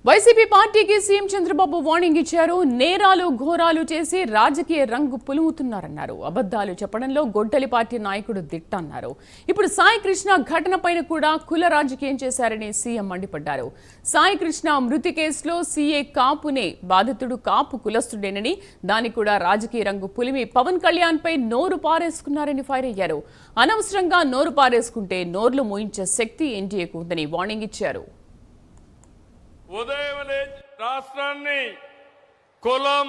YCP పార్టీకి CM Chandrababu warning ఇచ్చారు. నేరాలు ఘోరాలు చేసి రాజకీయ రంగు పులుముతున్నారన్నారు. అబద్ధాలు చెప్పడంలో గొడ్డలి పార్టీ నాయకుడు దిట్ట అన్నారు. ఇప్పుడు సాయి కృష్ణ ఘటనపైన కూడా కుల రాజకీయం చేశారని సీఎం మండిపడ్డారు. సాయి కృష్ణ మృతి కేసులో సీఏ కాపునే బాధితుడు కాపు కులస్తుడేనని, దానికి కూడా రాజకీయ రంగు పులిమి పవన్ కళ్యాణ్ పై నోరు పారేసుకున్నారని ఫైర్ అయ్యారు. అనవసరంగా నోరు పారేసుకుంటే నోర్లు మోయించే శక్తి ఎన్డీఏకు ఉందని వార్నింగ్ ఇచ్చారు. ఉదయం రాష్ట్రాన్ని కులం,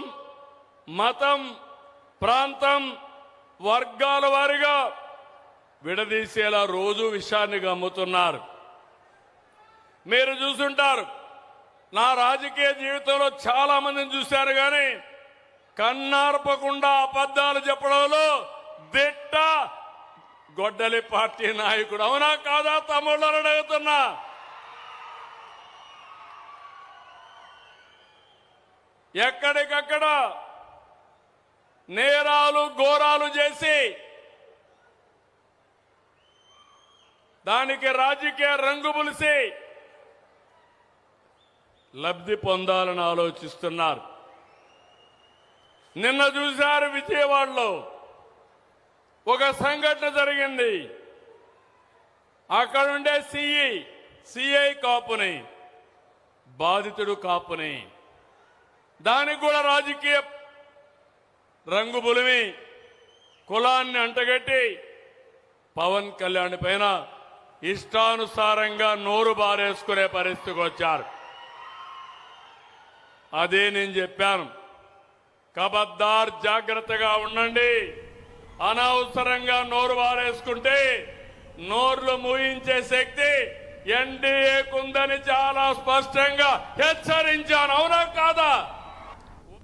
మతం, ప్రాంతం, వర్గాల వారిగా విడదీసేలా రోజు విషయాన్ని గమ్ముతున్నారు. మీరు చూసుంటారు, నా రాజకీయ జీవితంలో చాలా మందిని చూశారు, కానీ కన్నార్పకుండా అబద్ధాలు చెప్పడంలో దిట్ట గొడ్డలి పార్టీ నాయకుడు. అవునా కాదా తమ్ముళ్ళని అడుగుతున్నా. ఎక్కడికక్కడ నేరాలు ఘోరాలు చేసి దానికి రాజకీయ రంగు పులిసి లబ్ధి పొందాలని ఆలోచిస్తున్నారు. నిన్న చూశారు, విజయవాడలో ఒక సంఘటన జరిగింది. అక్కడుండే సిఐ కాపుని, బాధితుడు కాపుని, దానికి కూడా రాజకీయ రంగు పులిమి కులాన్ని అంటగట్టి పవన్ కళ్యాణ్ పైన ఇష్టానుసారంగా నోరు బారేసుకునే పరిస్థితికి వచ్చారు. అదే నేను చెప్పాను, ఖబర్దార్ జాగ్రత్తగా ఉండండి. అనవసరంగా నోరు బారేసుకుంటే నోర్లు మూయించే శక్తి ఎన్డీఏకుందని చాలా స్పష్టంగా హెచ్చరించాను. అవునా కాదా?